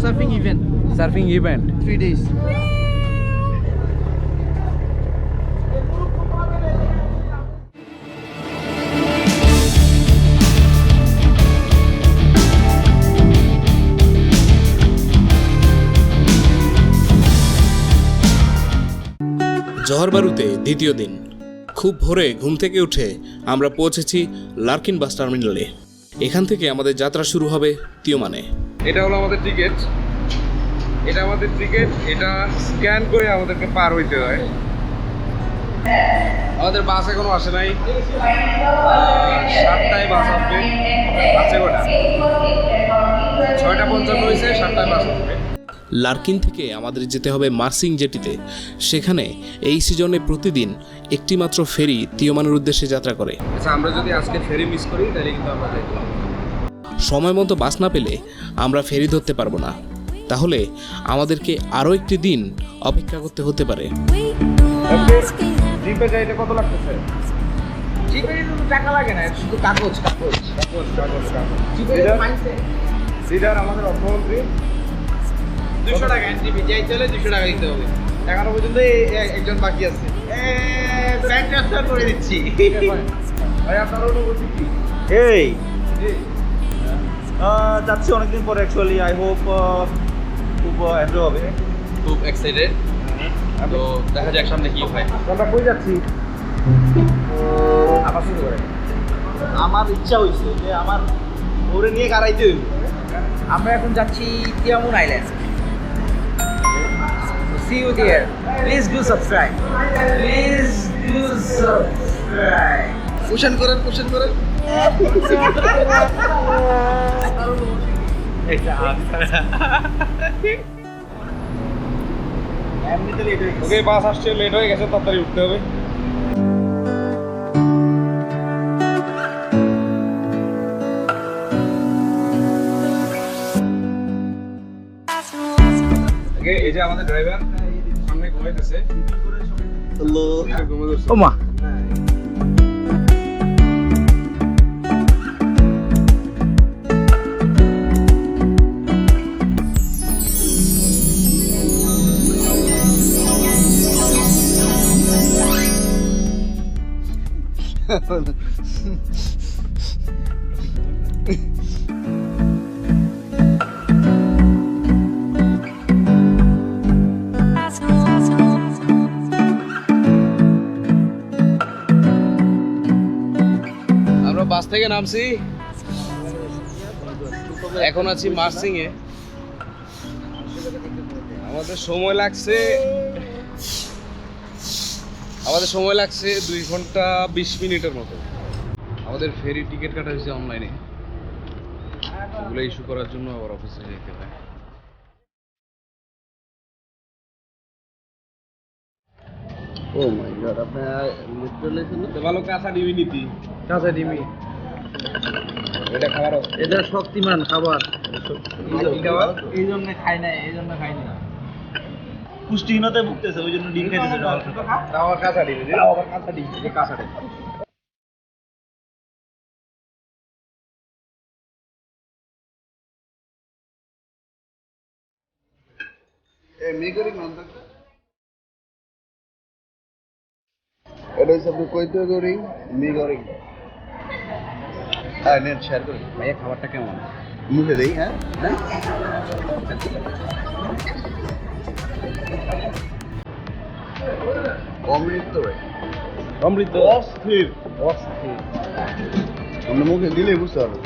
surfing event. Surfing event 3 days. জহর বারুতে দ্বিতীয় দিন। খুব ভোরে ঘুম থেকে উঠে আমরা পৌঁছেছি লার্কিন বাস টার্মিনালে। এখান থেকে আমাদের যাত্রা শুরু হবে তিওমানে। এটা হলো আমাদের টিকিট, এটা আমাদের টিকিট, এটা স্ক্যান করে আমাদেরকে পার হইতে হয়। আমাদের বাস এখনো আসে নাই, 7টায় বাস আসবে। আছে কটা? 6:55 হয়েছে, 7টায় বাস আসবে। লার্কিন থেকে আমাদের যেতে হবে মার্সিং জেটিতে। সেখানে এই সিজনে প্রতিদিন একটি মাত্র ফেরি তিওমানের উদ্দেশ্যে যাত্রা করে। আচ্ছা, আমরা যদি আজকে ফেরি মিস করি তাহলে কিন্তু আমরা দেখলাম সময় মতো বাস না পেলে আমরা ফেরি ধরতে পারবো না। তাহলে আমাদেরকে আরও একটি দিন অপেক্ষা করতে হতে পারে। জিপে যাইতে কত লাগতেছে? জিপে কিন্তু টাকা লাগে না, শুধু কাগজ। জিপে মাইন্ডে সিডার আমাদের অর্থমন্ত্রী 200 টাকা জিপে যাই চলে 200 টাকা দিতে হবে। এখনো পর্যন্ত একজন বাকি আছে। ব্যাংক ট্রান্সফার করে দিচ্ছি। ভাই, আপনার অনুভূতি কি? এই জি, যাচ্ছি অনেকদিন পরে অ্যাকচুয়ালি। আই হোপ খুব এনজয় হবে। খুব এক্সাইটেড, তো দেখা যাক সামনে কি হয়। আমরা কই যাচ্ছি? আবার শুরু করে আমার ইচ্ছা হয়েছে যে আমার ওরে নিয়ে কারাইতে হইব। আমরা এখন যাচ্ছি Tioman island. See you there. Please do subscribe. Please do subscribe. Question করেন। এমনিতে লেট হয়ে গেছে। ওকে, বাস আসছে, লেট হয়ে গেছে, তাড়াতাড়ি উঠতে হবে। এই যে আমাদের ড্রাইভার সামনে ঘুমাইতেছে। ও মা, আমরা বাস থেকে নামছি, এখন আছি মার্সিং এ। আমাদের সময় লাগছে 2 ঘন্টা 20 মিনিটের মতো। আমাদের ফেরি টিকিট কাটা হয়েছে অনলাইনে, ওগুলো ইস্যু করার জন্য আবার অফিসে যেতে হয়। ও মাই গড, আপনারা লিটারালি ভালো কাঁচা ডিমি নীতি, কাঁচা ডিমি। এটা খাবার এটা শক্তিমান খাবার। কি খাবার? এই জন্য খাই না। পুষ্টিহীনতায় ভুগতেছে, ওই জন্য ডিম খাইতেছে। তাও আবার কাঁচা ডিমি, কাঁচা ডিম। এটা হচ্ছে আপনি কইতে করি মিগরিং। হ্যাঁ, নেট শেয়ার করি। ভাইয়া, খাবারটা কেমন? মুখে দেই। হ্যাঁ, অমৃত রে, অমৃত। অস্থির। আমরা মুখে দিলেই বুঝতে পারবো।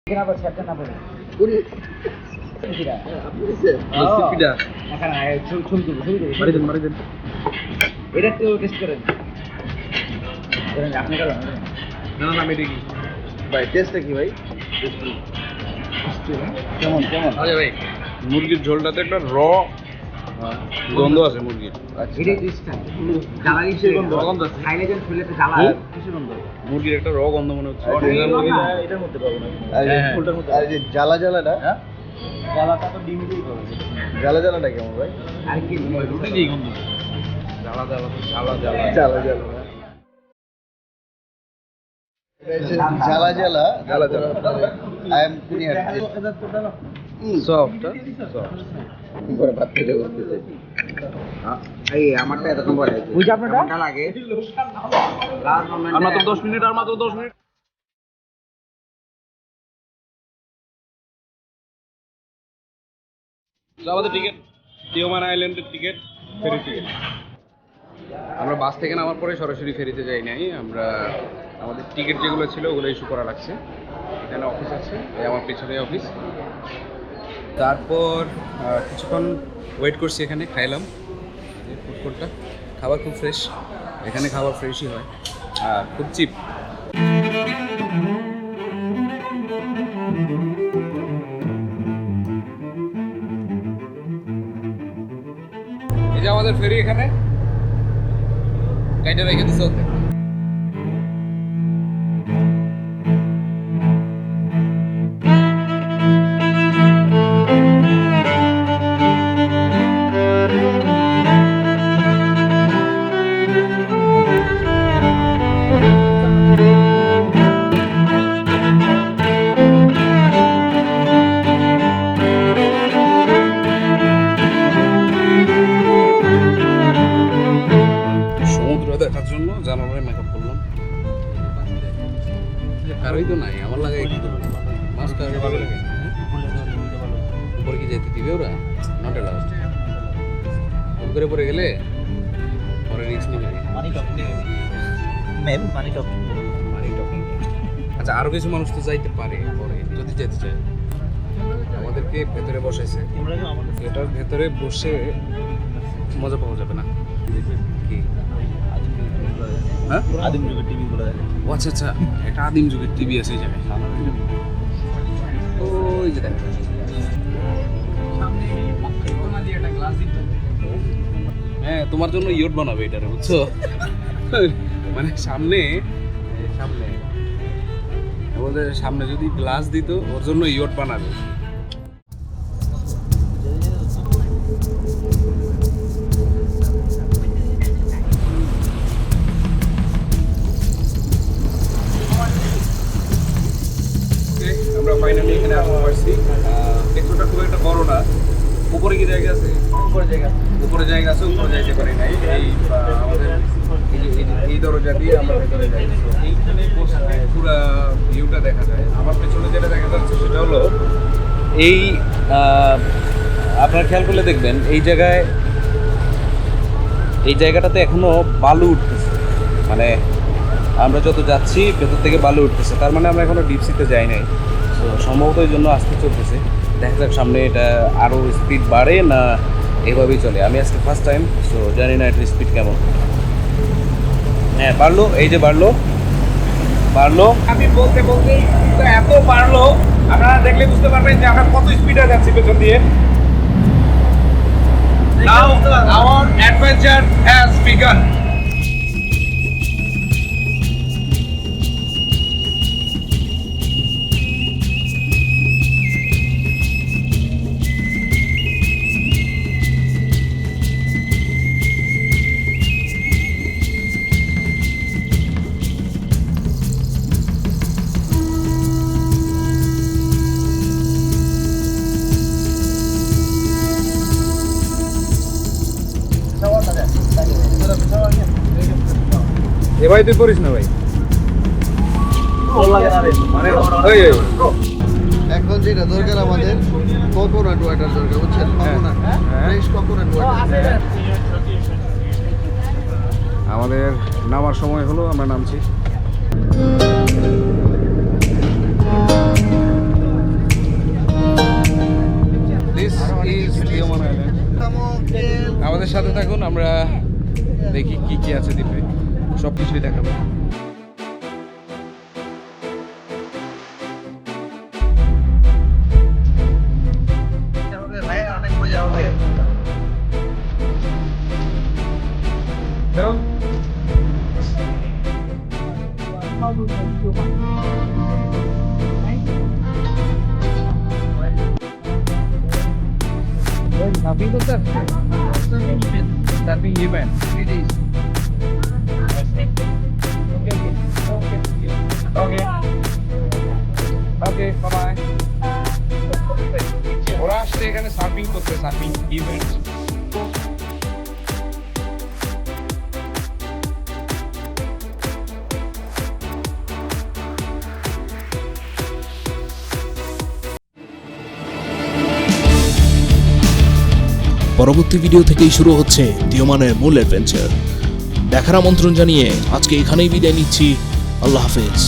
এখানে আবার ছেড়তে না পড়ে। রেসিপিটা এখানে ছবি তুলবো। মারি দেন। এটা একটু টেস্ট করেন। আপনি কারণ না, আমি দেখি। ভাই টেস্টটা কি ভাই? কেমন? আরে ভাই, মুরগির ঝোলটাতে একটা গন্ধ আছে মুরগির। এটাই টেস্টটা জ্বালা দিচ্ছে গন্ধ আছে। খাইলে যেন শরীরে জ্বালা কিসের গন্ধ? মুরগির একটা র গন্ধ মনে হচ্ছে। এটার মধ্যে পাবো না। আর এই হ্যাঁ। ফুলটার মধ্যে আর এই যে জ্বালা জ্বালাটা জ্বালাটা তো ডিম দিয়েই করে। জ্বালা জ্বালাটা কেমন ভাই? আর কি রুটি দিয়েই গন্ধ। জ্বালা জ্বালা জ্বালা জ্বালা। জ্বালা জ্বালা জ্বালা জ্বালা জ্বালা জ্বালা আই এম কুনিয়ার সফট পরে ভাত খেতে বসতেছে। এই আমারটা এরকম বলে বুঝি আপনারটা লাগে আর মাত্র 10 মিনিট, আর মাত্র 10 মিনিট। তো আমাদের টিকিট, তিওমান আইল্যান্ডের টিকিট, ফেরি টিকিট। আমরা বাস থেকে নামার পরে সরাসরি ফেরিতে যাই নাই, আমরা আমাদের টিকিট যেগুলো ছিল ওগুলো ইস্যু করা লাগছে। এখানে অফিস আছে, এই আমার পেছনে অফিস। তারপর কিছুক্ষণ ওয়েট করছি, এখানে খাইলাম ফুড কোর্টটা। খাবার খুব ফ্রেশ, এখানে খাবার ফ্রেশই হয় আর খুব চিপ। এই যে আমাদের ফেরি এখানে গাড়িটা রেখে দিচ্ছে ওতে। সমুদ্র দেখার জন্য জানালায় মেকআপ করলাম। কারোই তো নাই, আমার লাগে কি করবো, মাছ কারো ভালো লাগে। উপরে কি যেতে দিবে ওরা? Not allowed. উপরে পড়ে গেলে পরে রিস্ক নিবে। মানি টপ ম্যাম, মানি টপ। আচ্ছা, আরো কিছু মানুষ তো যাইতে পারে পরে যদি যেতে চায়। আমাদেরকে ভেতরে বসাইছে, এটার ভেতরে বসে মজা পাওয়া যাবে না। কি হ্যাঁ? আদিম যুগের টিভি গুলো দেখে। ও আচ্ছা আচ্ছা, এটা আদিম যুগের টিভি আছে এই জায়গায়। ওই যে দেখা যাচ্ছে। হ্যাঁ, তোমার জন্য ইয়ট বানাবে এটারে, বুঝছো? মানে সামনে সামনে আমাদের সামনে যদি গ্লাস দিত, ওর জন্য ইয়ট বানাবে। আমরা ফাইনালি এখানে আসতে পারছি। পেট্রোলটা খুব একটা বড় না। উপরে কি জায়গা আছে? উপরে জায়গা আছে, উপরে যাইতে পারি নাই। এই আমাদের এই দরজা দিয়ে আমরা ভেতরে যাই। এইখানে পুরো ভিউটা দেখা যায়। আমার পেছনে যেটা দেখা যাচ্ছে সেটা হলো এই, আপনারা খেয়াল করলে দেখবেন এই জায়গাটাতে এখনো বালু উঠতেছে। মানে আমরা যত যাচ্ছি ভেতর থেকে বালু উঠতেছে, তার মানে আমরা এখনো ডিপ সিতে যাই নাই। তো সম্ভবত এই জন্য আসতে চলতেছে। দেখা যাক সামনে এটা আরও স্পিড বাড়ে না এভাবেই চলে। আমি আজকে ফার্স্ট টাইম, সো জানি না এটার স্পিড কেমন। হ্যাঁ, বাড়লো, এই যে বাড়লো। আমি বলতে এত বাড়লো, আপনারা দেখলে বুঝতে পারবেন যে আমরা কত স্পিডে যাচ্ছি পেছন দিয়ে। Now our adventure has begun. ভাই তুই করিস না ভাই, মানে এখন যেটা দরকার আমাদের কোকোনাট ওয়াটার দরকার, বুঝছেন? Coconut, fresh coconut water. আমাদের নামার সময় হলো, আমরা নামছি। This is Tioman Island. আমাদের সাথে থাকুন, আমরা দেখি কি কি আছে দ্বীপে, সব কিছুই দেখাবো। সার্ফিং করতে সার্ফিং ইভেন্ট ওকে ওকে বাই। ওরা আসছে এখানে সার্ফিং করতে, সার্ফিং ইভেন্ট। পরবর্তী ভিডিও থেকেই শুরু হচ্ছে তিওমানের মূল অ্যাডভেঞ্চার। দেখার আমন্ত্রণ জানিয়ে আজকে এখানেই বিদায় নিচ্ছি। আল্লাহ হাফেজ।